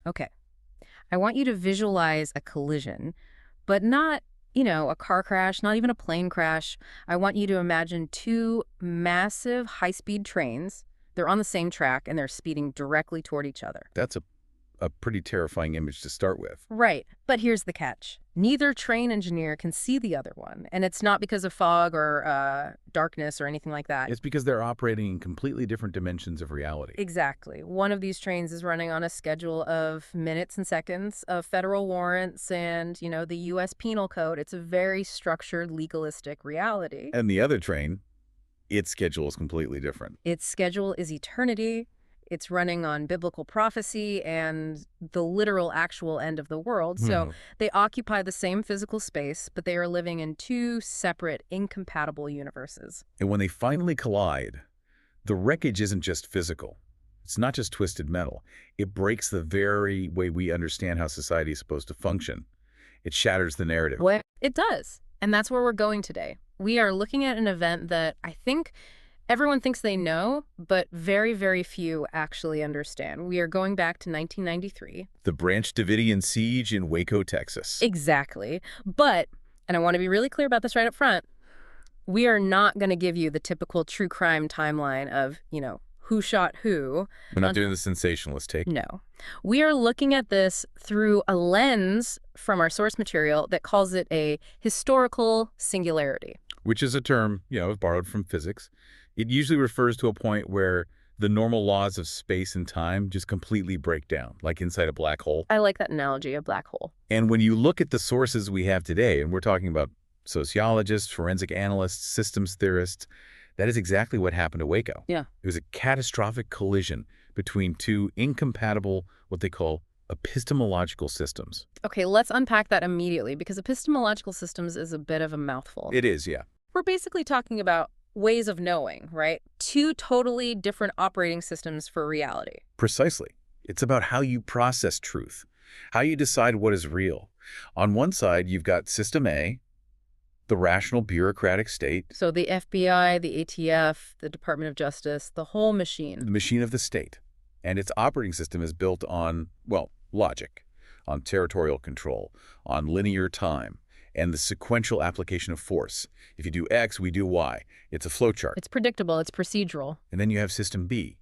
Okay. I want you to visualize a collision, but not, a car crash, not even a plane crash. I want you to imagine two massive high-speed trains. They're on the same track, and they're speeding directly toward each other. That's a pretty terrifying image to start with. Right. But here's the catch. Neither train engineer can see the other one, and it's not because of fog or darkness or anything like that. It's because they're operating in completely different dimensions of reality. Exactly. One of these trains is running on a schedule of minutes and seconds of federal warrants and, the U.S. Penal Code. It's a very structured, legalistic reality. And the other train, its schedule is completely different. Its schedule is eternity. It's running on biblical prophecy and the literal actual end of the world. So they occupy the same physical space, but they are living in two separate, incompatible universes. And when they finally collide, the wreckage isn't just physical. It's not just twisted metal. It breaks the very way we understand how society is supposed to function. It shatters the narrative. Well, it does. And that's where we're going today. We are looking at an event that I think everyone thinks they know, but very, very few actually understand. We are going back to 1993. The Branch Davidian siege in Waco, Texas. Exactly. But, and I want to be really clear about this right up front, we are not going to give you the typical true crime timeline of, who shot who. We're not doing the sensationalist take. No. We are looking at this through a lens from our source material that calls it a historical singularity. Which is a term, borrowed from physics. It usually refers to a point where the normal laws of space and time just completely break down, like inside a black hole. I like that analogy, a black hole. And when you look at the sources we have today, and we're talking about sociologists, forensic analysts, systems theorists, that is exactly what happened to Waco. Yeah. It was a catastrophic collision between two incompatible, what they call epistemological systems. Okay, let's unpack that immediately, because epistemological systems is a bit of a mouthful. It is, yeah. We're basically talking about ways of knowing, right? Two totally different operating systems for reality. Precisely. It's about how you process truth, how you decide what is real. On one side, you've got System A, the rational bureaucratic state. So the FBI, the ATF, the Department of Justice, the whole machine. The machine of the state. And its operating system is built on, logic, on territorial control, on linear time, and the sequential application of force. If you do X, we do Y. It's a flowchart. It's predictable. It's procedural. And then you have System B.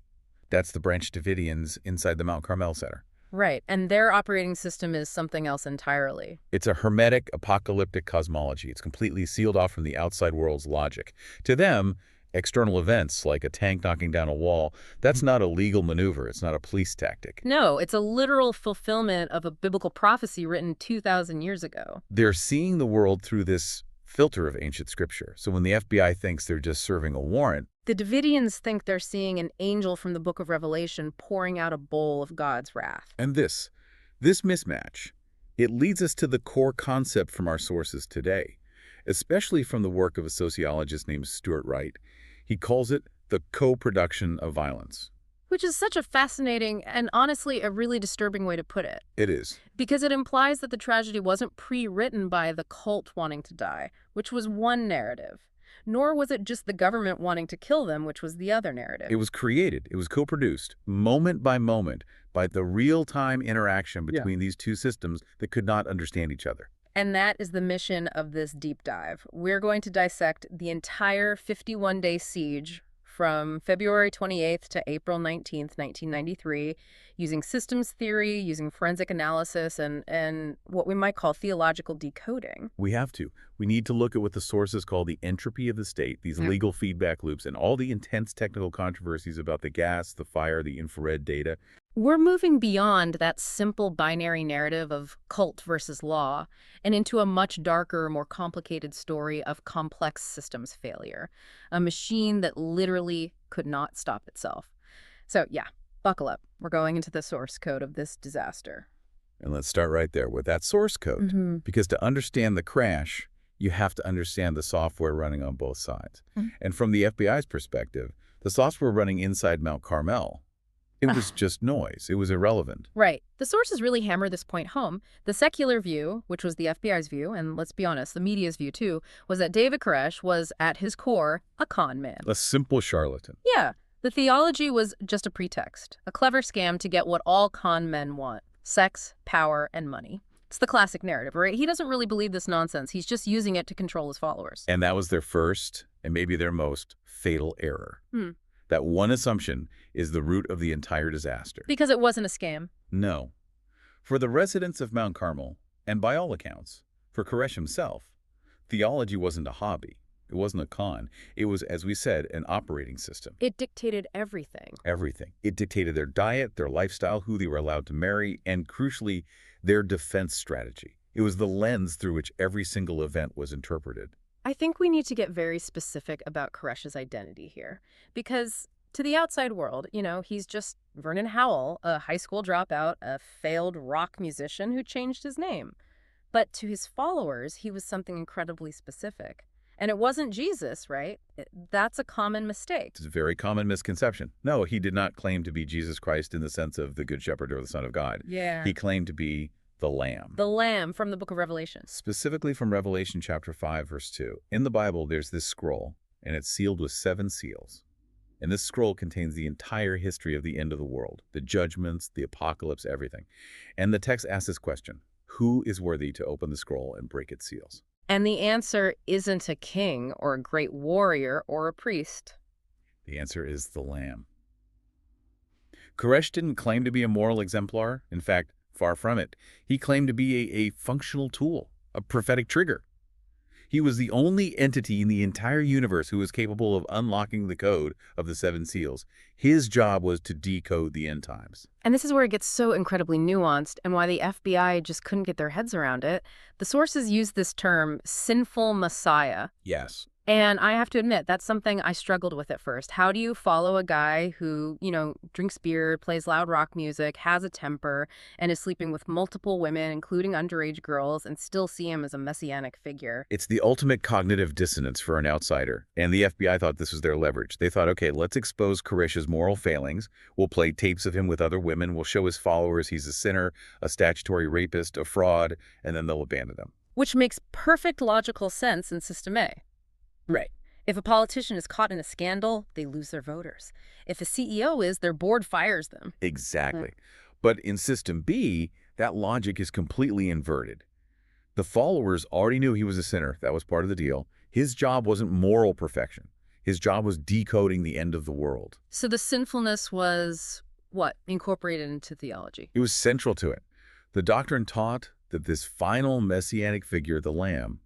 That's the Branch Davidians inside the Mount Carmel Center. Right. And their operating system is something else entirely. It's a hermetic, apocalyptic cosmology. It's completely sealed off from the outside world's logic. To them, external events like a tank knocking down a wall, that's not a legal maneuver. It's not a police tactic. No, it's a literal fulfillment of a biblical prophecy written 2,000 years ago. They're seeing the world through this filter of ancient scripture. So when the FBI thinks they're just serving a warrant, the Davidians think they're seeing an angel from the book of Revelation pouring out a bowl of God's wrath. And this mismatch, it leads us to the core concept from our sources today, especially from the work of a sociologist named Stuart Wright. He calls it the co-production of violence. Which is such a fascinating and honestly a really disturbing way to put it. It is. Because it implies that the tragedy wasn't pre-written by the cult wanting to die, which was one narrative. Nor was it just the government wanting to kill them, which was the other narrative. It was created, it was co-produced, moment by the real-time interaction between these two systems that could not understand each other. And that is the mission of this deep dive. We're going to dissect the entire 51-day siege from February 28th to April 19th, 1993, using systems theory, using forensic analysis, and what we might call theological decoding. We have to. We need to look at what the sources call the entropy of the state, these legal feedback loops, and all the intense technical controversies about the gas, the fire, the infrared data. We're moving beyond that simple binary narrative of cult versus law and into a much darker, more complicated story of complex systems failure, a machine that literally could not stop itself. So yeah, buckle up. We're going into the source code of this disaster. And let's start right there with that source code, because to understand the crash, you have to understand the software running on both sides. And from the FBI's perspective, the software running inside Mount Carmel, it was just noise. It was irrelevant. Right. The sources really hammer this point home. The secular view, which was the FBI's view, and let's be honest, the media's view too, was that David Koresh was, at his core, a con man. A simple charlatan. Yeah. The theology was just a pretext, a clever scam to get what all con men want. sex, power, and money. It's the classic narrative, right? He doesn't really believe this nonsense. He's just using it to control his followers. And that was their first, and maybe their most, fatal error. That one assumption is the root of the entire disaster. Because it wasn't a scam. No. For the residents of Mount Carmel, and by all accounts, for Koresh himself, theology wasn't a hobby. It wasn't a con. It was, as we said, an operating system. It dictated everything. Everything. It dictated their diet, their lifestyle, who they were allowed to marry, and crucially, their defense strategy. It was the lens through which every single event was interpreted. I think we need to get very specific about Koresh's identity here. Because to the outside world, he's just Vernon Howell, a high school dropout, a failed rock musician who changed his name. But to his followers, he was something incredibly specific. And it wasn't Jesus, right? That's a common mistake. It's a very common misconception. No, he did not claim to be Jesus Christ in the sense of the Good Shepherd or the Son of God. Yeah. He claimed to be the Lamb. The Lamb from the book of Revelation. Specifically from Revelation chapter 5, verse 2. In the Bible, there's this scroll, and it's sealed with 7 seals. And this scroll contains the entire history of the end of the world, the judgments, the apocalypse, everything. And the text asks this question: who is worthy to open the scroll and break its seals? And the answer isn't a king or a great warrior or a priest. The answer is the Lamb. Koresh didn't claim to be a moral exemplar. In fact, far from it. He claimed to be a functional tool, a prophetic trigger. He was the only entity in the entire universe who was capable of unlocking the code of the 7 seals. His job was to decode the end times. And this is where it gets so incredibly nuanced and why the FBI just couldn't get their heads around it. The sources use this term, sinful messiah. Yes. And I have to admit, that's something I struggled with at first. How do you follow a guy who, drinks beer, plays loud rock music, has a temper, and is sleeping with multiple women, including underage girls, and still see him as a messianic figure? It's the ultimate cognitive dissonance for an outsider. And the FBI thought this was their leverage. They thought, okay, let's expose Koresh's moral failings. We'll play tapes of him with other women. We'll show his followers he's a sinner, a statutory rapist, a fraud, and then they'll abandon him. Which makes perfect logical sense in System A. Right. If a politician is caught in a scandal, they lose their voters. If a CEO is, their board fires them. Exactly. But in System B, that logic is completely inverted. The followers already knew he was a sinner. That was part of the deal. His job wasn't moral perfection. His job was decoding the end of the world. So the sinfulness was, what, incorporated into theology? It was central to it. The doctrine taught that this final messianic figure, the Lamb,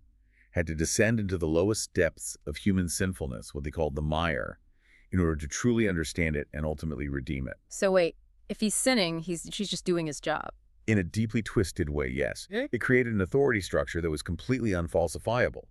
had to descend into the lowest depths of human sinfulness, what they called the mire, in order to truly understand it and ultimately redeem it. So wait, if he's sinning, she's just doing his job. In a deeply twisted way, yes. It created an authority structure that was completely unfalsifiable.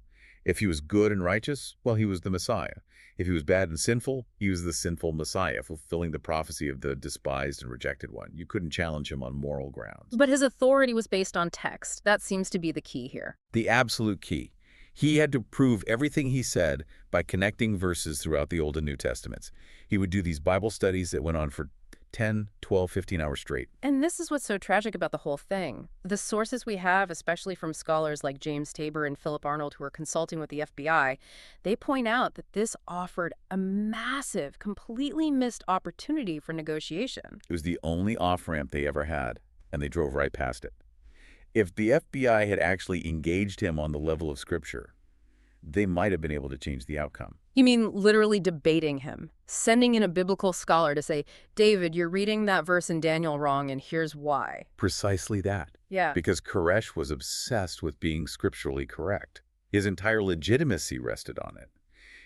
If he was good and righteous, well, he was the Messiah. If he was bad and sinful, he was the sinful Messiah, fulfilling the prophecy of the despised and rejected one. You couldn't challenge him on moral grounds. But his authority was based on text. That seems to be the key here. The absolute key. He had to prove everything he said by connecting verses throughout the Old and New Testaments. He would do these Bible studies that went on for 10, 12, 15 hours straight. And this is what's so tragic about the whole thing. The sources we have, especially from scholars like James Tabor and Philip Arnold, who are consulting with the FBI, they point out that this offered a massive, completely missed opportunity for negotiation. It was the only off-ramp they ever had, and they drove right past it. If the FBI had actually engaged him on the level of Scripture, they might have been able to change the outcome. You mean literally debating him, sending in a biblical scholar to say, David, you're reading that verse in Daniel wrong, and here's why. Precisely that. Yeah. Because Koresh was obsessed with being scripturally correct. His entire legitimacy rested on it.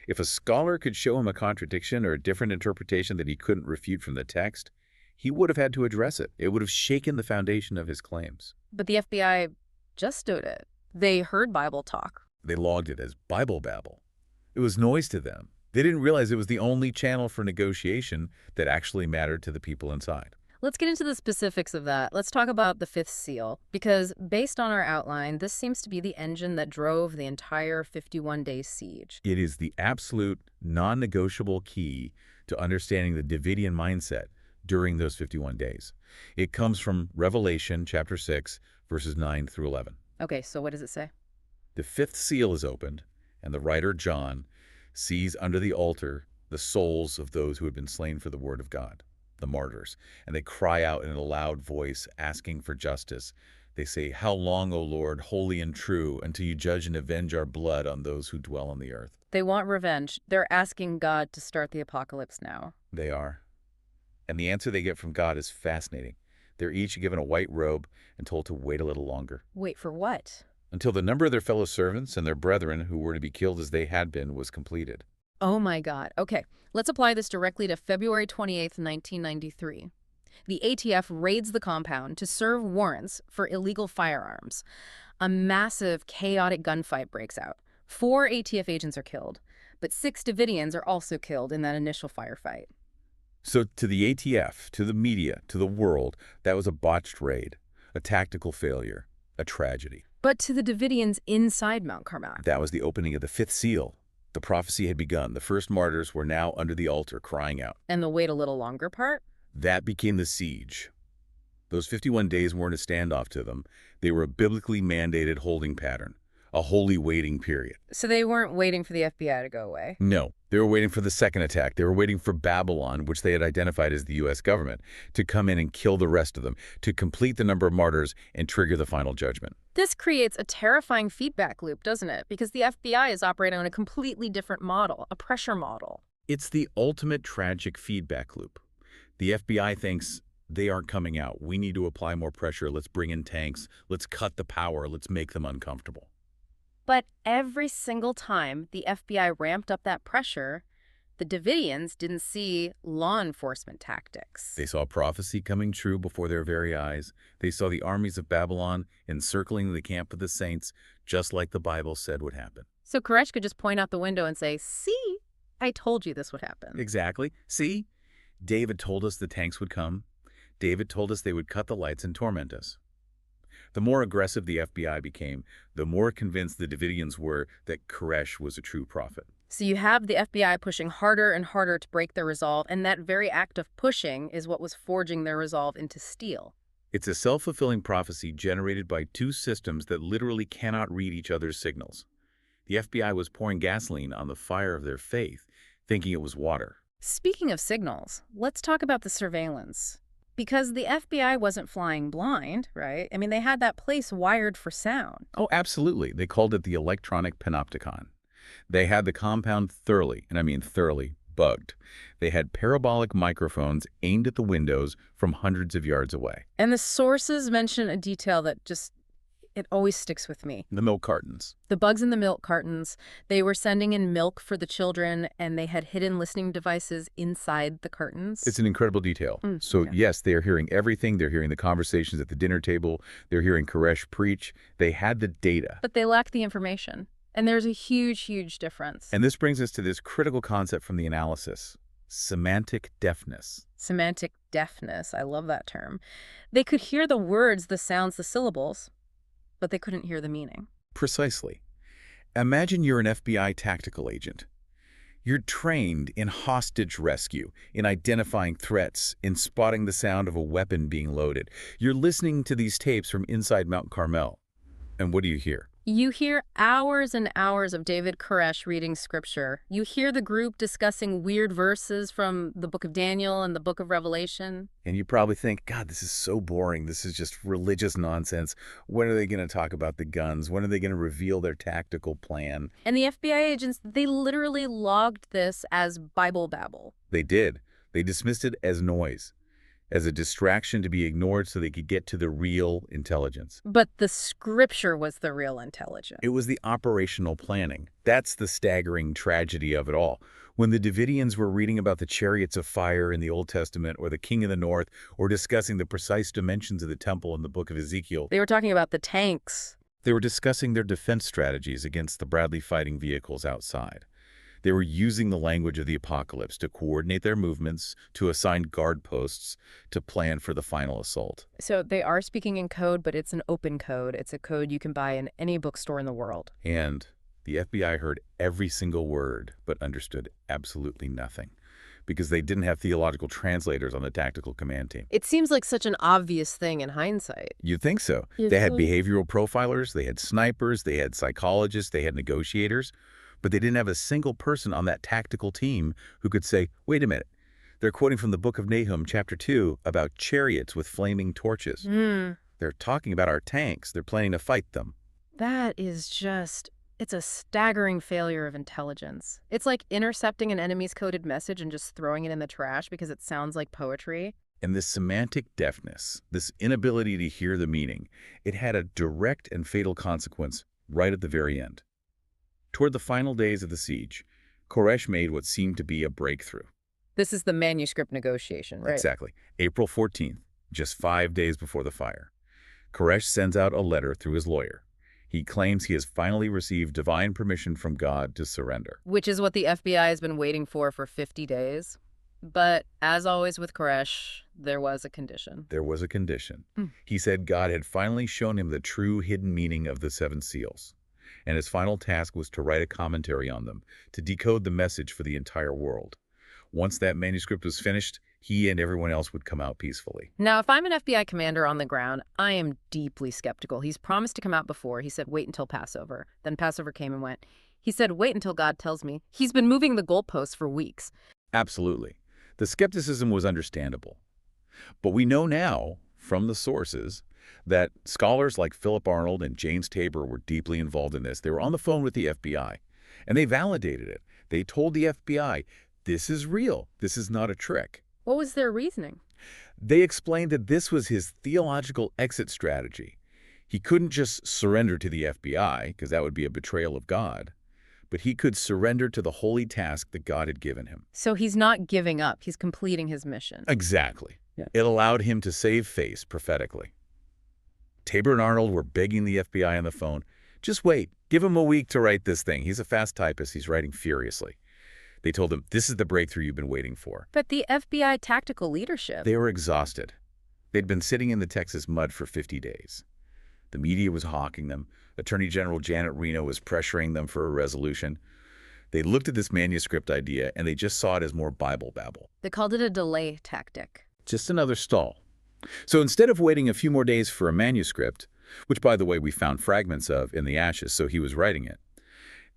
If a scholar could show him a contradiction or a different interpretation that he couldn't refute from the text, he would have had to address it. It would have shaken the foundation of his claims. But the FBI just stood it. They heard Bible talk. They logged it as Bible babble. It was noise to them. They didn't realize it was the only channel for negotiation that actually mattered to the people inside. Let's get into the specifics of that. Let's talk about the 5th seal, because based on our outline, this seems to be the engine that drove the entire 51-day siege. It is the absolute non-negotiable key to understanding the Davidian mindset during those 51 days. It comes from Revelation chapter 6, verses 9 through 11. Okay, so what does it say? The 5th seal is opened, and the writer John sees under the altar the souls of those who had been slain for the word of God. the martyrs, and they cry out in a loud voice, asking for justice. They say, "How long, O Lord, holy and true, until you judge and avenge our blood on those who dwell on the earth?" They want revenge. They're asking God to start the apocalypse now. They are. And the answer they get from God is fascinating. They're each given a white robe and told to wait a little longer. Wait for what? Until the number of their fellow servants and their brethren who were to be killed as they had been was completed. Oh my God. Okay, let's apply this directly to February 28th, 1993. The ATF raids the compound to serve warrants for illegal firearms. A massive, chaotic gunfight breaks out. 4 ATF agents are killed, but 6 Davidians are also killed in that initial firefight. So to the ATF, to the media, to the world, that was a botched raid, a tactical failure, a tragedy. But to the Davidians inside Mount Carmel, That was the opening of the 5th seal. The prophecy had begun. The first martyrs were now under the altar crying out. and the wait a little longer part? That became the siege. Those 51 days weren't a standoff to them. They were a biblically mandated holding pattern, a holy waiting period. So they weren't waiting for the FBI to go away. No, they were waiting for the second attack. They were waiting for Babylon, which they had identified as the U.S. government, to come in and kill the rest of them, to complete the number of martyrs and trigger the final judgment. This creates a terrifying feedback loop, doesn't it? Because the FBI is operating on a completely different model, a pressure model. It's the ultimate tragic feedback loop. The FBI thinks they aren't coming out. We need to apply more pressure. Let's bring in tanks. Let's cut the power. Let's make them uncomfortable. But every single time the FBI ramped up that pressure, the Davidians didn't see law enforcement tactics. They saw prophecy coming true before their very eyes. They saw the armies of Babylon encircling the camp of the saints, just like the Bible said would happen. So Koresh could just point out the window and say, "See, I told you this would happen." Exactly. See? David told us the tanks would come. David told us they would cut the lights and torment us. The more aggressive the FBI became, the more convinced the Davidians were that Koresh was a true prophet. So you have the FBI pushing harder and harder to break their resolve, and that very act of pushing is what was forging their resolve into steel. It's a self-fulfilling prophecy generated by 2 systems that literally cannot read each other's signals. The FBI was pouring gasoline on the fire of their faith, thinking it was water. Speaking of signals, let's talk about the surveillance. Because the FBI wasn't flying blind, right? I mean, they had that place wired for sound. Oh, absolutely. They called it the electronic panopticon. They had the compound thoroughly, and I mean thoroughly, bugged. They had parabolic microphones aimed at the windows from hundreds of yards away. And the sources mention a detail that it always sticks with me. The milk cartons. The bugs in the milk cartons, they were sending in milk for the children, and they had hidden listening devices inside the cartons. It's an incredible detail. Okay. Yes, they are hearing everything. They're hearing the conversations at the dinner table. They're hearing Koresh preach. They had the data. But they lack the information. And there's a huge, huge difference. And this brings us to this critical concept from the analysis, semantic deafness. Semantic deafness. I love that term. They could hear the words, the sounds, the syllables, but they couldn't hear the meaning. Precisely. Imagine you're an FBI tactical agent. You're trained in hostage rescue, in identifying threats, in spotting the sound of a weapon being loaded. You're listening to these tapes from inside Mount Carmel. And what do you hear? You hear hours and hours of David Koresh reading scripture. You hear the group discussing weird verses from the book of Daniel and the book of Revelation. And you probably think, God, this is so boring. This is just religious nonsense. When are they going to talk about the guns? When are they going to reveal their tactical plan? And the FBI agents, they literally logged this as Bible babble. They did. They dismissed it as noise, as a distraction to be ignored so they could get to the real intelligence. But the scripture was the real intelligence. It was the operational planning. That's the staggering tragedy of it all. When the Davidians were reading about the chariots of fire in the Old Testament or the King of the North or discussing the precise dimensions of the temple in the book of Ezekiel, They were talking about the tanks. they were discussing their defense strategies against the Bradley fighting vehicles outside. They were using the language of the apocalypse to coordinate their movements, to assign guard posts, to plan for the final assault. So they are speaking in code, but it's an open code. It's a code you can buy in any bookstore in the world. And the FBI heard every single word, but understood absolutely nothing, because they didn't have theological translators on the tactical command team. It seems like such an obvious thing in hindsight. You'd think so. You'd They had think. behavioral profilers, they had snipers, they had psychologists, they had negotiators, but they didn't have a single person on that tactical team who could say, wait a minute, They're quoting from the book of Nahum, chapter 2, about chariots with flaming torches. They're talking about our tanks. They're planning to fight them. That is just, it's a staggering failure of intelligence. It's like intercepting an enemy's coded message and just throwing it in the trash because it sounds like poetry. And this semantic deafness, this inability to hear the meaning, it had a direct and fatal consequence right at the very end. Toward the final days of the siege, Koresh made what seemed to be a breakthrough. This is the manuscript negotiation, right? Exactly. April 14th, just 5 days before the fire. Koresh sends out a letter through his lawyer. He claims he has finally received divine permission from God to surrender. Which is what the FBI has been waiting for 50 days. But as always with Koresh, there was a condition. There was a condition. He said God had finally shown him the true hidden meaning of the 7 seals. And his final task was to write a commentary on them, to decode the message for the entire world. Once that manuscript was finished, he and everyone else would come out peacefully. Now, if I'm an FBI commander on the ground, I am deeply skeptical. He's promised to come out before. He said, wait until Passover. Then Passover came and went. He said, wait until God tells me. He's been moving the goalposts for weeks. Absolutely. The skepticism was understandable. But we know now, from the sources, that scholars like Philip Arnold and James Tabor were deeply involved in this. They were on the phone with the FBI, and they validated it. They told the FBI, this is real. This is not a trick. What was their reasoning? They explained that this was his theological exit strategy. He couldn't just surrender to the FBI, because that would be a betrayal of God, but he could surrender to the holy task that God had given him. So he's not giving up. He's completing his mission. Exactly. Yeah. It allowed him to save face prophetically. Tabor and Arnold were begging the FBI on the phone, just wait, give him a week to write this thing. He's a fast typist. He's writing furiously. They told him, this is the breakthrough you've been waiting for. But the FBI tactical leadership... They were exhausted. They'd been sitting in the Texas mud for 50 days. The media was hawking them. Attorney General Janet Reno was pressuring them for a resolution. They looked at this manuscript idea, and they just saw it as more Bible babble. They called it a delay tactic. Just another stall. So instead of waiting a few more days for a manuscript, which, by the way, we found fragments of in the ashes, so he was writing it,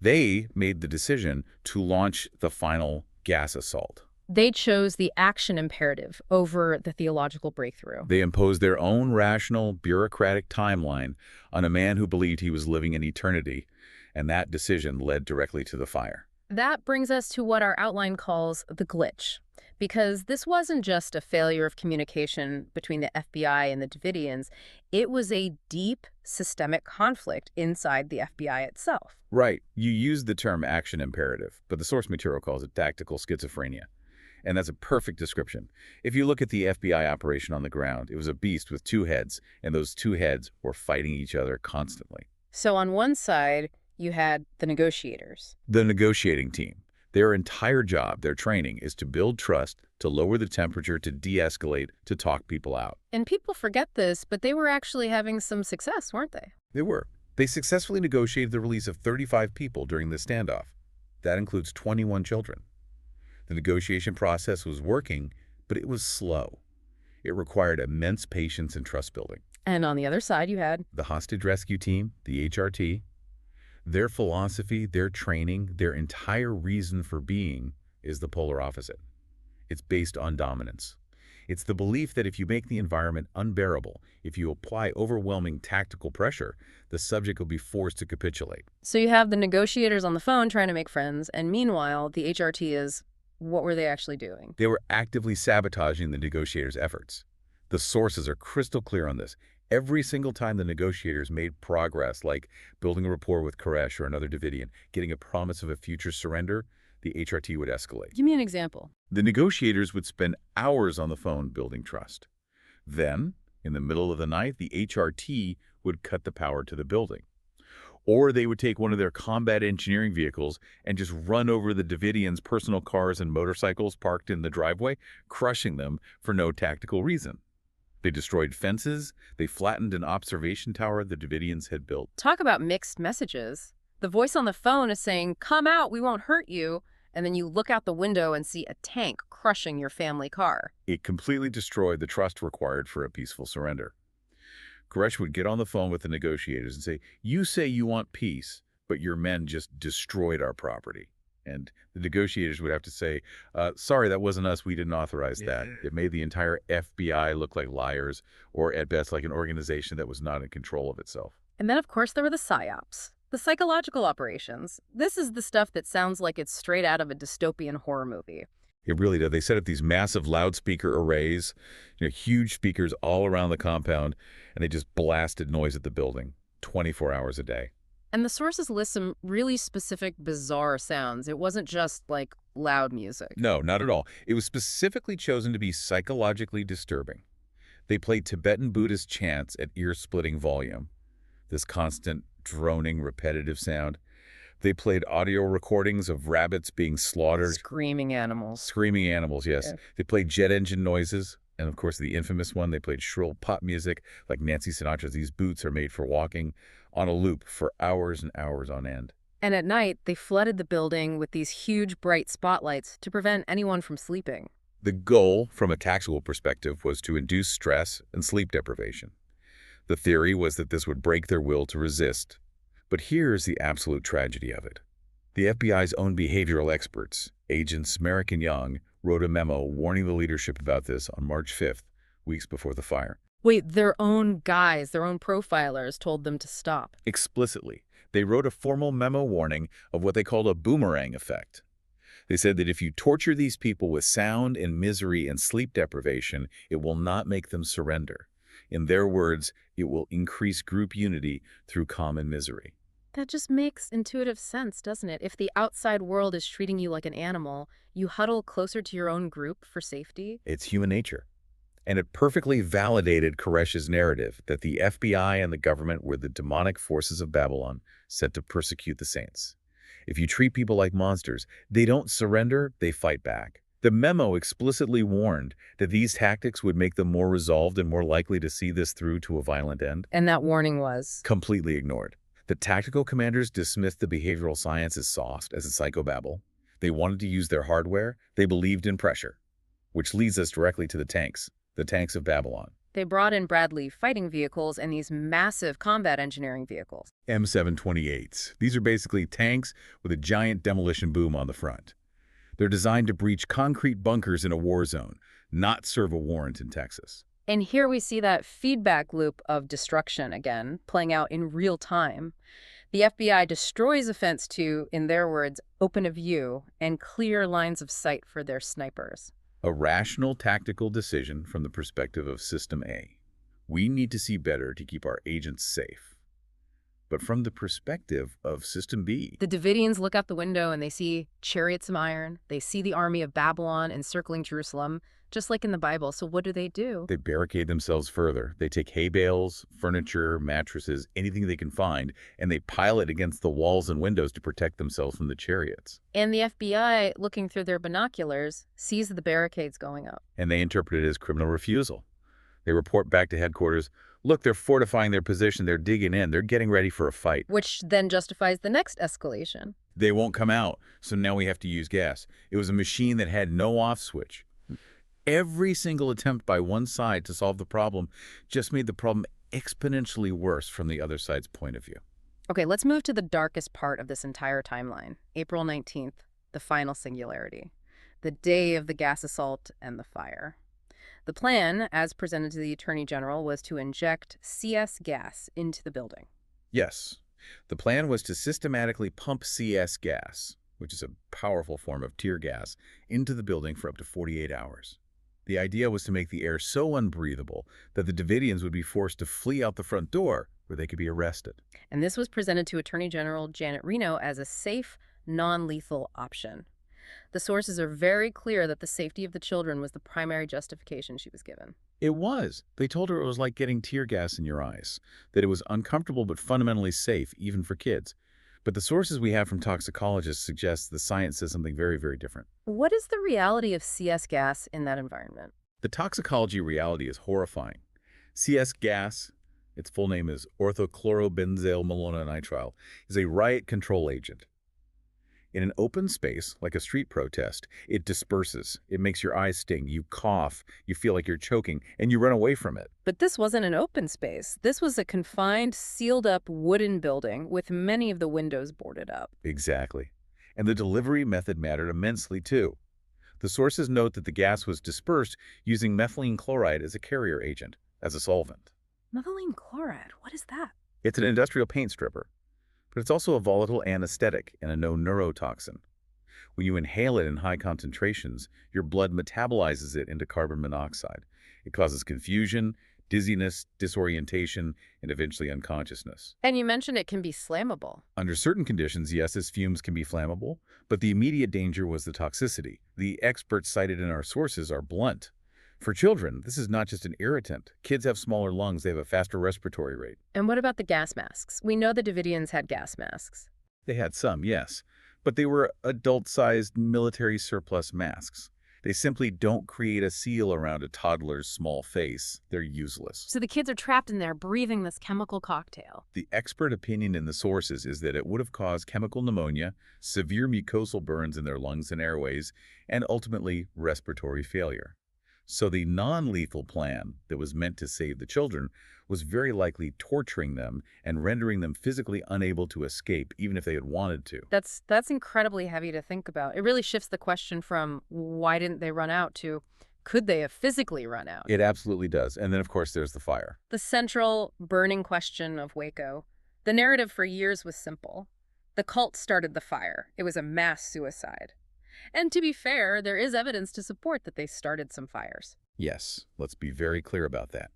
they made the decision to launch the final gas assault. They chose the action imperative over the theological breakthrough. They imposed their own rational, bureaucratic timeline on a man who believed he was living in eternity, and that decision led directly to the fire. That brings us to what our outline calls the glitch. Because this wasn't just a failure of communication between the FBI and the Davidians, it was a deep systemic conflict inside the FBI itself. Right. You used the term action imperative, but the source material calls it tactical schizophrenia. And that's a perfect description. If you look at the FBI operation on the ground, it was a beast with 2 heads, and those 2 heads were fighting each other constantly. So on one side, you had the negotiators. The negotiating team. Their entire job, their training, is to build trust, to lower the temperature, to de-escalate, to talk people out. And people forget this, but they were actually having some success, weren't they? They were. They successfully negotiated the release of 35 people during the standoff. That includes 21 children. The negotiation process was working, but it was slow. It required immense patience and trust building. And on the other side, you had the hostage rescue team, the HRT. Their philosophy, their training, their entire reason for being is the polar opposite. It's based on dominance. It's the belief that if you make the environment unbearable, if you apply overwhelming tactical pressure, the subject will be forced to capitulate. So you have the negotiators on the phone trying to make friends, and meanwhile, the HRT is, what were they actually doing? They were actively sabotaging the negotiators' efforts. The sources are crystal clear on this. Every single time the negotiators made progress, like building a rapport with Koresh or another Davidian, getting a promise of a future surrender, the HRT would escalate. Give me an example. The negotiators would spend hours on the phone building trust. Then, in the middle of the night, the HRT would cut the power to the building. Or they would take one of their combat engineering vehicles and just run over the Davidians' personal cars and motorcycles parked in the driveway, crushing them for no tactical reason. They destroyed fences. They flattened an observation tower the Davidians had built. Talk about mixed messages. The voice on the phone is saying, come out, we won't hurt you. And then you look out the window and see a tank crushing your family car. It completely destroyed the trust required for a peaceful surrender. Koresh would get on the phone with the negotiators and say, you say you want peace, but your men just destroyed our property. And the negotiators would have to say, sorry, that wasn't us. We didn't authorize that. It made the entire FBI look like liars, or at best like an organization that was not in control of itself. And then, of course, there were the psyops, the psychological operations. This is the stuff that sounds like it's straight out of a dystopian horror movie. It really did. They set up these massive loudspeaker arrays, huge speakers all around the compound, and they just blasted noise at the building 24 hours a day. And the sources list some really specific, bizarre sounds. It wasn't just, like, loud music. No, not at all. It was specifically chosen to be psychologically disturbing. They played Tibetan Buddhist chants at ear-splitting volume, this constant, droning, repetitive sound. They played audio recordings of rabbits being slaughtered. Screaming animals. Screaming animals, yes. Yeah. They played jet engine noises. And, of course, the infamous one, they played shrill pop music like Nancy Sinatra's These Boots Are Made for Walking on a loop for hours and hours on end. And at night, they flooded the building with these huge, bright spotlights to prevent anyone from sleeping. The goal, from a tactical perspective, was to induce stress and sleep deprivation. The theory was that this would break their will to resist. But here's the absolute tragedy of it. The FBI's own behavioral experts, Agents Merrick and Young, wrote a memo warning the leadership about this on March 5th, weeks before the fire. Wait, their own guys, their own profilers told them to stop. Explicitly, they wrote a formal memo warning of what they called a boomerang effect. They said that if you torture these people with sound and misery and sleep deprivation, it will not make them surrender. In their words, it will increase group unity through common misery. That just makes intuitive sense, doesn't it? If the outside world is treating you like an animal, you huddle closer to your own group for safety. It's human nature. And it perfectly validated Koresh's narrative that the FBI and the government were the demonic forces of Babylon sent to persecute the saints. If you treat people like monsters, they don't surrender, they fight back. The memo explicitly warned that these tactics would make them more resolved and more likely to see this through to a violent end. And that warning was? Completely ignored. The tactical commanders dismissed the behavioral science as soft, as a psychobabble. They wanted to use their hardware. They believed in pressure. Which leads us directly to the tanks of Babylon. They brought in Bradley fighting vehicles and these massive combat engineering vehicles. M728s. These are basically tanks with a giant demolition boom on the front. They're designed to breach concrete bunkers in a war zone, not serve a warrant in Texas. And here we see that feedback loop of destruction again, playing out in real time. The FBI destroys a fence to, in their words, open a view and clear lines of sight for their snipers. A rational tactical decision from the perspective of System A. We need to see better to keep our agents safe. But from the perspective of System B, the Davidians look out the window and they see chariots of iron. They see the army of Babylon encircling Jerusalem, just like in the Bible. So what do? They barricade themselves further. They take hay bales, furniture, mattresses, anything they can find, and they pile it against the walls and windows to protect themselves from the chariots. And the FBI, looking through their binoculars, sees the barricades going up. And they interpret it as criminal refusal. They report back to headquarters, look, they're fortifying their position, they're digging in, they're getting ready for a fight. Which then justifies the next escalation. They won't come out, so now we have to use gas. It was a machine that had no off switch. Every single attempt by one side to solve the problem just made the problem exponentially worse from the other side's point of view. Okay, let's move to the darkest part of this entire timeline. April 19th, the final singularity. The day of the gas assault and the fire. The plan, as presented to the Attorney General, was to inject CS gas into the building. Yes. The plan was to systematically pump CS gas, which is a powerful form of tear gas, into the building for up to 48 hours. The idea was to make the air so unbreathable that the Davidians would be forced to flee out the front door where they could be arrested. And this was presented to Attorney General Janet Reno as a safe, non-lethal option. The sources are very clear that the safety of the children was the primary justification she was given. It was. They told her it was like getting tear gas in your eyes, that it was uncomfortable but fundamentally safe, even for kids. But the sources we have from toxicologists suggest the science says something very, very different. What is the reality of CS gas in that environment? The toxicology reality is horrifying. CS gas, its full name is orthochlorobenzyl malononitrile, is a riot control agent. In an open space, like a street protest, it disperses. It makes your eyes sting. You cough. You feel like you're choking, and you run away from it. But this wasn't an open space. This was a confined, sealed-up wooden building with many of the windows boarded up. Exactly. And the delivery method mattered immensely, too. The sources note that the gas was dispersed using methylene chloride as a carrier agent, as a solvent. Methylene chloride, what is that? It's an industrial paint stripper, but it's also a volatile anesthetic and a known neurotoxin. When you inhale it in high concentrations, your blood metabolizes it into carbon monoxide. It causes confusion, dizziness, disorientation, and eventually unconsciousness. And you mentioned it can be flammable. Under certain conditions, yes, its fumes can be flammable, but the immediate danger was the toxicity. The experts cited in our sources are blunt. For children, this is not just an irritant. Kids have smaller lungs, they have a faster respiratory rate. And what about the gas masks? We know the Davidians had gas masks. They had some, yes, but they were adult-sized military surplus masks. They simply don't create a seal around a toddler's small face. They're useless. So the kids are trapped in there breathing this chemical cocktail. The expert opinion in the sources is that it would have caused chemical pneumonia, severe mucosal burns in their lungs and airways, and ultimately respiratory failure. So the non-lethal plan that was meant to save the children was very likely torturing them and rendering them physically unable to escape, even if they had wanted to. That's incredibly heavy to think about. It really shifts the question from why didn't they run out to could they have physically run out? It absolutely does. And then, of course, there's the fire. The central burning question of Waco. The narrative for years was simple. The cult started the fire. It was a mass suicide. And to be fair, there is evidence to support that they started some fires. Yes, let's be very clear about that.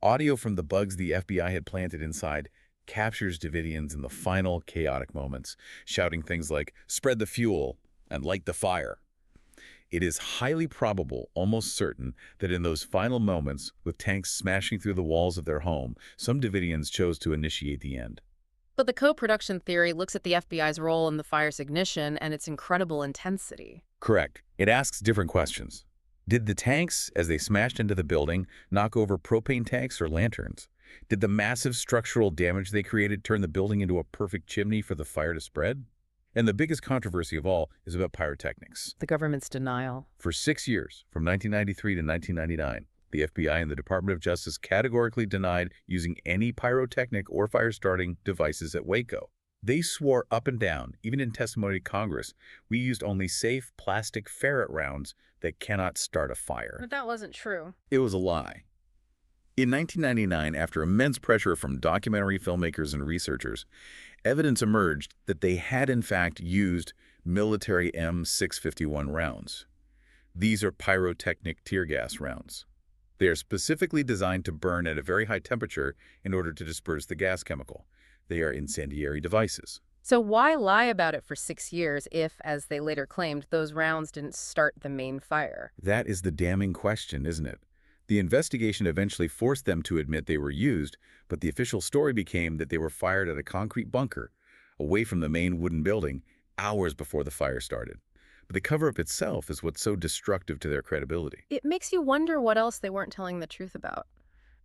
Audio from the bugs the FBI had planted inside captures Davidians in the final chaotic moments, shouting things like, "Spread the fuel," and "Light the fire." It is highly probable, almost certain, that in those final moments, with tanks smashing through the walls of their home, some Davidians chose to initiate the end. But the co-production theory looks at the FBI's role in the fire's ignition and its incredible intensity. Correct. It asks different questions. Did the tanks, as they smashed into the building, knock over propane tanks or lanterns? Did the massive structural damage they created turn the building into a perfect chimney for the fire to spread? And the biggest controversy of all is about pyrotechnics. The government's denial. For 6 years, from 1993 to 1999, the FBI and the Department of Justice categorically denied using any pyrotechnic or fire-starting devices at Waco. They swore up and down, even in testimony to Congress, we used only safe plastic ferret rounds that cannot start a fire. But that wasn't true. It was a lie. In 1999, after immense pressure from documentary filmmakers and researchers, evidence emerged that they had in fact used military M651 rounds. These are pyrotechnic tear gas rounds. They are specifically designed to burn at a very high temperature in order to disperse the gas chemical. They are incendiary devices. So why lie about it for 6 years if, as they later claimed, those rounds didn't start the main fire? That is the damning question, isn't it? The investigation eventually forced them to admit they were used, but the official story became that they were fired at a concrete bunker, away from the main wooden building, hours before the fire started. But the cover-up itself is what's so destructive to their credibility. It makes you wonder what else they weren't telling the truth about.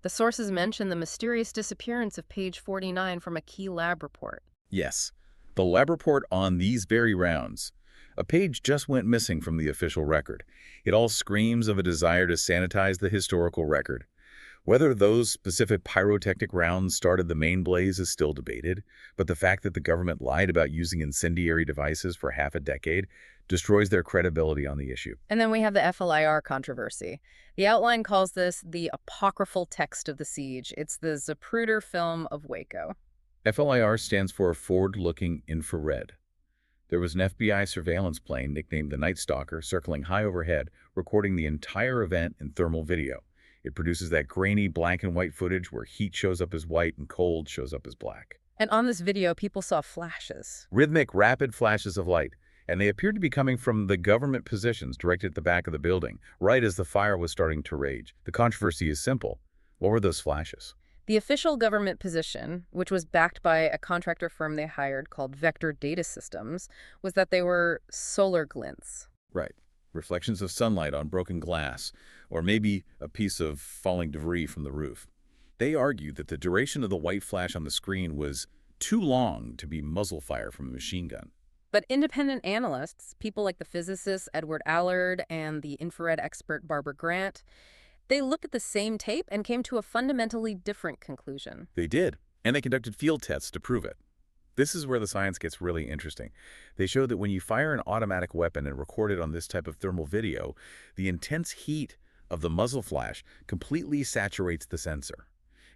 The sources mention the mysterious disappearance of page 49 from a key lab report. Yes, the lab report on these very rounds. A page just went missing from the official record. It all screams of a desire to sanitize the historical record. Whether those specific pyrotechnic rounds started the main blaze is still debated, but the fact that the government lied about using incendiary devices for half a decade destroys their credibility on the issue. And then we have the FLIR controversy. The outline calls this the apocryphal text of the siege. It's the Zapruder film of Waco. FLIR stands for Forward-Looking Infrared. There was an FBI surveillance plane nicknamed the Night Stalker circling high overhead, recording the entire event in thermal video. It produces that grainy black and white footage where heat shows up as white and cold shows up as black. And on this video, people saw flashes. Rhythmic, rapid flashes of light. And they appeared to be coming from the government positions directed at the back of the building, right as the fire was starting to rage. The controversy is simple. What were those flashes? The official government position, which was backed by a contractor firm they hired called Vector Data Systems, was that they were solar glints. Right. Reflections of sunlight on broken glass, or maybe a piece of falling debris from the roof. They argued that the duration of the white flash on the screen was too long to be muzzle fire from a machine gun. But independent analysts, people like the physicist Edward Allard and the infrared expert Barbara Grant, they looked at the same tape and came to a fundamentally different conclusion. They did, and they conducted field tests to prove it. This is where the science gets really interesting. They show that when you fire an automatic weapon and record it on this type of thermal video, the intense heat of the muzzle flash completely saturates the sensor.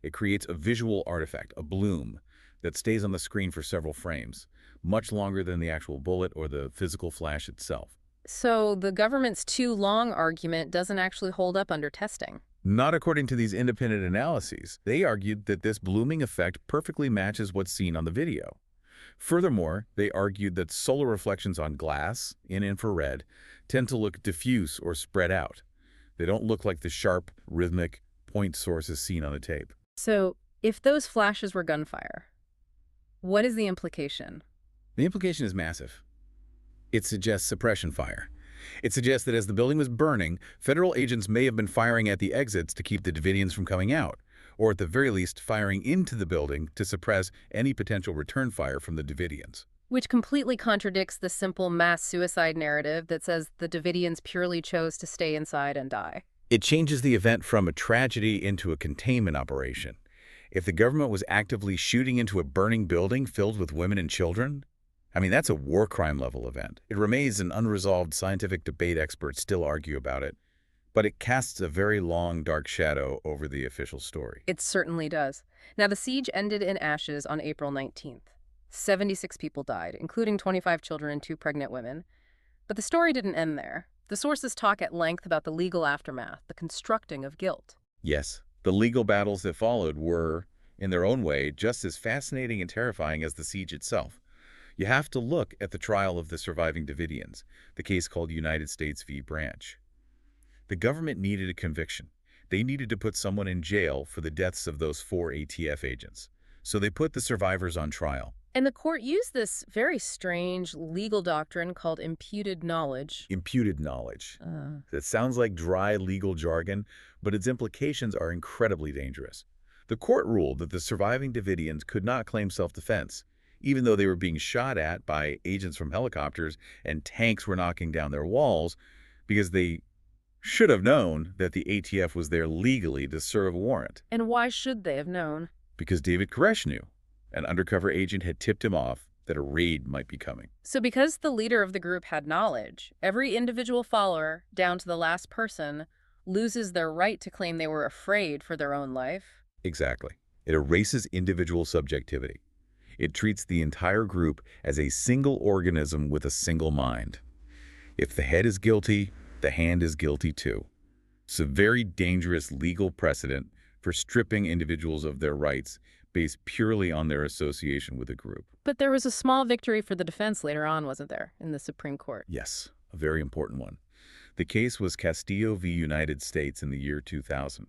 It creates a visual artifact, a bloom, that stays on the screen for several frames, much longer than the actual bullet or the physical flash itself. So the government's too long argument doesn't actually hold up under testing. Not according to these independent analyses. They argued that this blooming effect perfectly matches what's seen on the video. Furthermore, they argued that solar reflections on glass, in infrared, tend to look diffuse or spread out. They don't look like the sharp, rhythmic point sources seen on the tape. So if those flashes were gunfire, what is the implication? The implication is massive. It suggests suppression fire. It suggests that as the building was burning, federal agents may have been firing at the exits to keep the Davidians from coming out, or at the very least firing into the building to suppress any potential return fire from the Davidians. Which completely contradicts the simple mass suicide narrative that says the Davidians purely chose to stay inside and die. It changes the event from a tragedy into a containment operation. If the government was actively shooting into a burning building filled with women and children, that's a war crime level event. It remains an unresolved scientific debate. Experts still argue about it, but it casts a very long, dark shadow over the official story. It certainly does. Now, the siege ended in ashes on April 19th. 76 people died, including 25 children and 2 pregnant women. But the story didn't end there. The sources talk at length about the legal aftermath, the constructing of guilt. Yes, the legal battles that followed were, in their own way, just as fascinating and terrifying as the siege itself. You have to look at the trial of the surviving Davidians, the case called United States v. Branch. The government needed a conviction. They needed to put someone in jail for the deaths of those 4 ATF agents. So they put the survivors on trial. And the court used this very strange legal doctrine called imputed knowledge. Imputed knowledge. That sounds like dry legal jargon, but its implications are incredibly dangerous. The court ruled that the surviving Davidians could not claim self-defense, even though they were being shot at by agents from helicopters and tanks were knocking down their walls, because they should have known that the ATF was there legally to serve a warrant. And why should they have known? Because David Koresh knew. An undercover agent had tipped him off that a raid might be coming. So because the leader of the group had knowledge, every individual follower, down to the last person, loses their right to claim they were afraid for their own life? Exactly. It erases individual subjectivity. It treats the entire group as a single organism with a single mind. If the head is guilty, the hand is guilty too. It's a very dangerous legal precedent for stripping individuals of their rights based purely on their association with a group. But there was a small victory for the defense later on, wasn't there, in the Supreme Court? Yes, a very important one. The case was Castillo v. United States in the year 2000.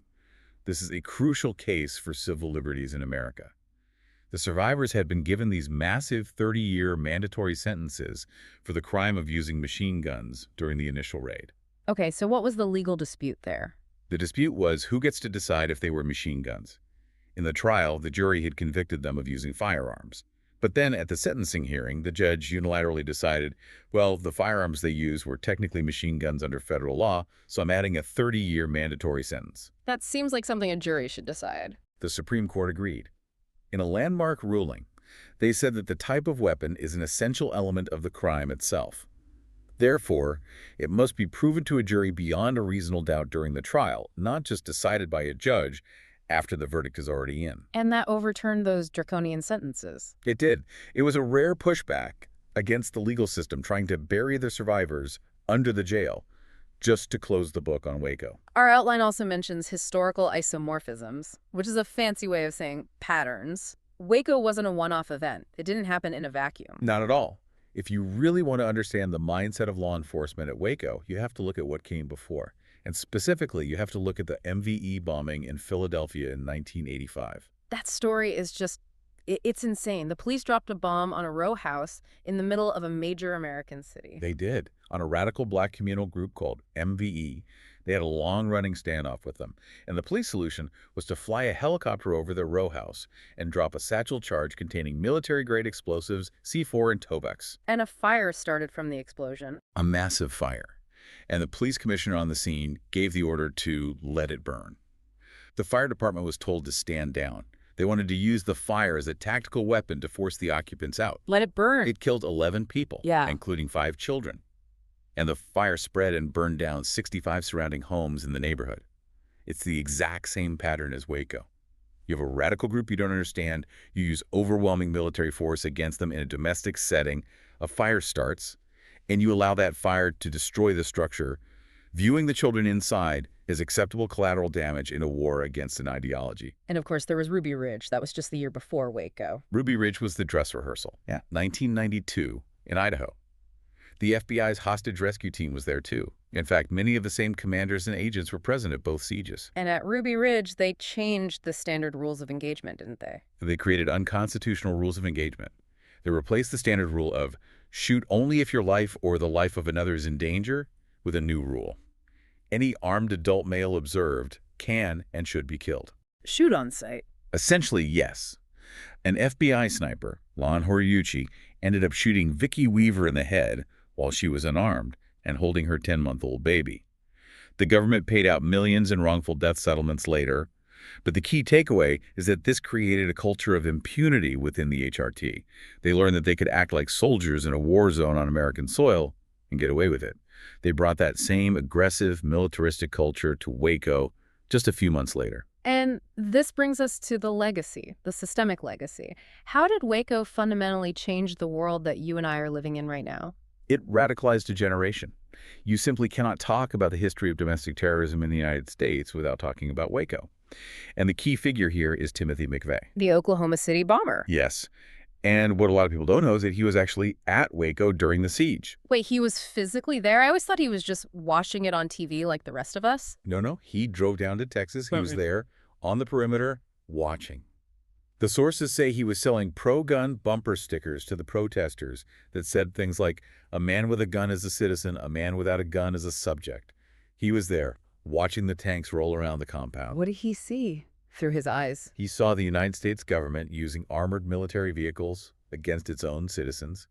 This is a crucial case for civil liberties in America. The survivors had been given these massive 30-year mandatory sentences for the crime of using machine guns during the initial raid. Okay, so what was the legal dispute there? The dispute was who gets to decide if they were machine guns. In the trial, the jury had convicted them of using firearms. But then at the sentencing hearing, the judge unilaterally decided, well, the firearms they used were technically machine guns under federal law, so I'm adding a 30-year mandatory sentence. That seems like something a jury should decide. The Supreme Court agreed. In a landmark ruling, they said that the type of weapon is an essential element of the crime itself. Therefore, it must be proven to a jury beyond a reasonable doubt during the trial, not just decided by a judge after the verdict is already in. And that overturned those draconian sentences. It did. It was a rare pushback against the legal system trying to bury the survivors under the jail just to close the book on Waco. Our outline also mentions historical isomorphisms, which is a fancy way of saying patterns. Waco wasn't a one-off event. It didn't happen in a vacuum. Not at all. If you really want to understand the mindset of law enforcement at Waco, you have to look at what came before. And specifically, you have to look at the MVE bombing in Philadelphia in 1985. That story is just, it's insane. The police dropped a bomb on a row house in the middle of a major American city. They did, on a radical black communal group called MVE. They had a long-running standoff with them, and the police solution was to fly a helicopter over their row house and drop a satchel charge containing military-grade explosives, C4 and Tobex. And a fire started from the explosion. A massive fire. And the police commissioner on the scene gave the order to let it burn. The fire department was told to stand down. They wanted to use the fire as a tactical weapon to force the occupants out. Let it burn. It killed 11 people, Yeah. including 5 children. And the fire spread and burned down 65 surrounding homes in the neighborhood. It's the exact same pattern as Waco. You have a radical group you don't understand, you use overwhelming military force against them in a domestic setting, a fire starts, and you allow that fire to destroy the structure, viewing the children inside as acceptable collateral damage in a war against an ideology. And of course, there was Ruby Ridge. That was just the year before Waco. Ruby Ridge was the dress rehearsal. Yeah. 1992 in Idaho. The FBI's hostage rescue team was there too. In fact, many of the same commanders and agents were present at both sieges. And at Ruby Ridge, they changed the standard rules of engagement, didn't they? They created unconstitutional rules of engagement. They replaced the standard rule of shoot only if your life or the life of another is in danger with a new rule. Any armed adult male observed can and should be killed. Shoot on sight. Essentially, yes. An FBI sniper, Lon Horiuchi, ended up shooting Vicki Weaver in the head while she was unarmed and holding her 10-month-old baby. The government paid out millions in wrongful death settlements later, but the key takeaway is that this created a culture of impunity within the HRT. They learned that they could act like soldiers in a war zone on American soil and get away with it. They brought that same aggressive, militaristic culture to Waco just a few months later. And this brings us to the legacy, the systemic legacy. How did Waco fundamentally change the world that you and I are living in right now? It radicalized a generation. You simply cannot talk about the history of domestic terrorism in the United States without talking about Waco. And the key figure here is Timothy McVeigh. The Oklahoma City bomber. Yes. And what a lot of people don't know is that he was actually at Waco during the siege. Wait, he was physically there? I always thought he was just watching it on TV like the rest of us. No. He drove down to Texas. He was there on the perimeter watching. The sources say he was selling pro-gun bumper stickers to the protesters that said things like, "A man with a gun is a citizen, a man without a gun is a subject." He was there, watching the tanks roll around the compound. What did he see through his eyes? He saw the United States government using armored military vehicles against its own citizens.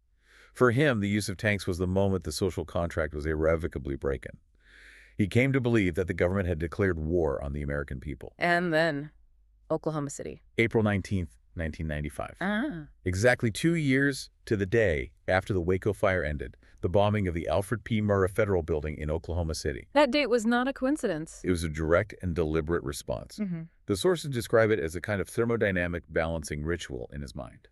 For him, the use of tanks was the moment the social contract was irrevocably broken. He came to believe that the government had declared war on the American people. And then Oklahoma City. April 19th, 1995. Ah. Exactly 2 years to the day after the Waco fire ended, the bombing of the Alfred P. Murrah Federal Building in Oklahoma City. That date was not a coincidence. It was a direct and deliberate response. The sources describe it as a kind of thermodynamic balancing ritual in his mind.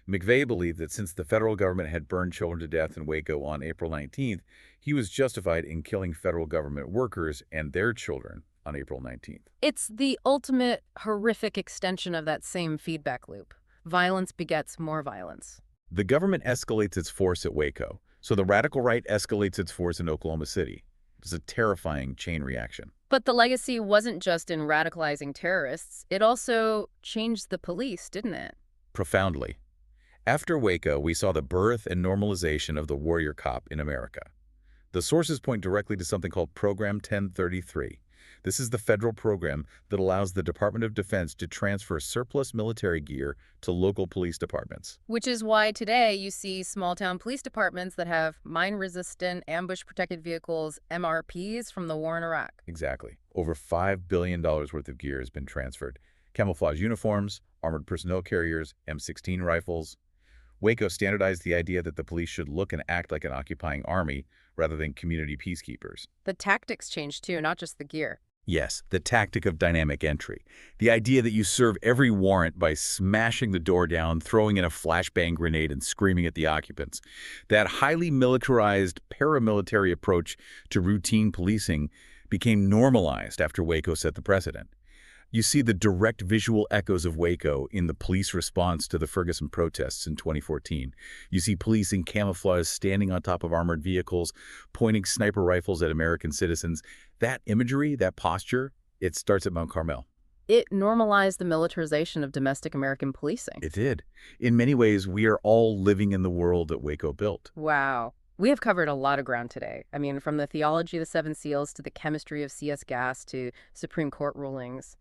McVeigh believed that since the federal government had burned children to death in Waco on April 19th, he was justified in killing federal government workers and their children on April 19th. It's the ultimate horrific extension of that same feedback loop. Violence begets more violence. The government escalates its force at Waco, so the radical right escalates its force in Oklahoma City. It's a terrifying chain reaction. But the legacy wasn't just in radicalizing terrorists. It also changed the police, didn't it? Profoundly. After Waco, we saw the birth and normalization of the warrior cop in America. The sources point directly to something called Program 1033. This is the federal program that allows the Department of Defense to transfer surplus military gear to local police departments. Which is why today you see small-town police departments that have mine-resistant, ambush-protected vehicles, MRPs, from the war in Iraq. Exactly. Over $5 billion worth of gear has been transferred. Camouflage uniforms, armored personnel carriers, M16 rifles. Waco standardized the idea that the police should look and act like an occupying army rather than community peacekeepers. The tactics changed too, not just the gear. Yes, the tactic of dynamic entry. The idea that you serve every warrant by smashing the door down, throwing in a flashbang grenade, and screaming at the occupants. That highly militarized paramilitary approach to routine policing became normalized after Waco set the precedent. You see the direct visual echoes of Waco in the police response to the Ferguson protests in 2014. You see police in camouflage standing on top of armored vehicles, pointing sniper rifles at American citizens. That imagery, that posture, it starts at Mount Carmel. It normalized the militarization of domestic American policing. It did. In many ways, we are all living in the world that Waco built. Wow. We have covered a lot of ground today. I mean, from the theology of the Seven Seals to the chemistry of CS gas to Supreme Court rulings.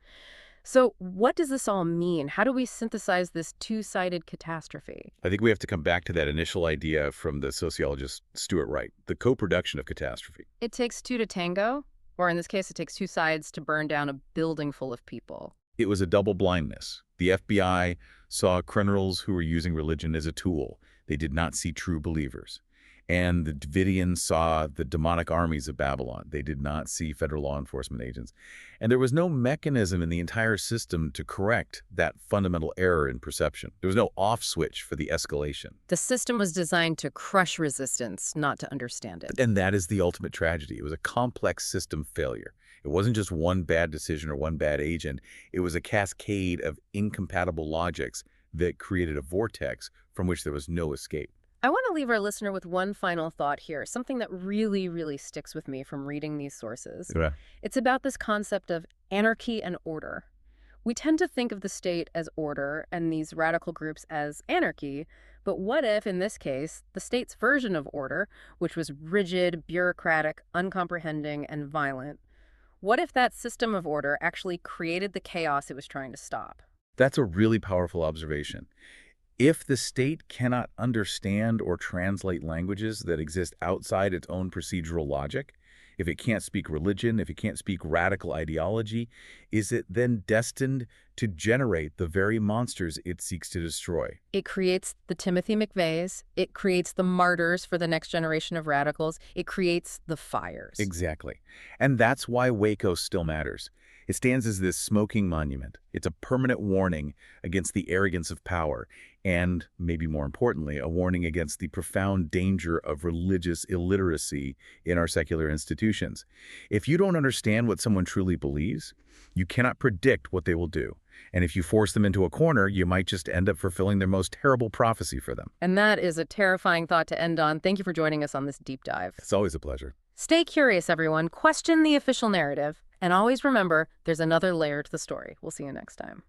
So what does this all mean? How do we synthesize this two-sided catastrophe? I think we have to come back to that initial idea from the sociologist Stuart Wright, the co-production of catastrophe. It takes two to tango, or in this case, it takes two sides to burn down a building full of people. It was a double blindness. The FBI saw criminals who were using religion as a tool. They did not see true believers. And the Davidians saw the demonic armies of Babylon. They did not see federal law enforcement agents. And there was no mechanism in the entire system to correct that fundamental error in perception. There was no off switch for the escalation. The system was designed to crush resistance, not to understand it. And that is the ultimate tragedy. It was a complex system failure. It wasn't just one bad decision or one bad agent. It was a cascade of incompatible logics that created a vortex from which there was no escape. I want to leave our listener with one final thought here, something that really, really sticks with me from reading these sources. Yeah. It's about this concept of anarchy and order. We tend to think of the state as order and these radical groups as anarchy, but what if, in this case, the state's version of order, which was rigid, bureaucratic, uncomprehending, and violent, what if that system of order actually created the chaos it was trying to stop? That's a really powerful observation. If the state cannot understand or translate languages that exist outside its own procedural logic, if it can't speak religion, if it can't speak radical ideology, is it then destined to generate the very monsters it seeks to destroy? It creates the Timothy McVeighs. It creates the martyrs for the next generation of radicals. It creates the fires. Exactly. And that's why Waco still matters. It stands as this smoking monument. It's a permanent warning against the arrogance of power and, maybe more importantly, a warning against the profound danger of religious illiteracy in our secular institutions. If you don't understand what someone truly believes, you cannot predict what they will do. And if you force them into a corner, you might just end up fulfilling their most terrible prophecy for them. And that is a terrifying thought to end on. Thank you for joining us on this deep dive. It's always a pleasure. Stay curious, everyone. Question the official narrative. And always remember, there's another layer to the story. We'll see you next time.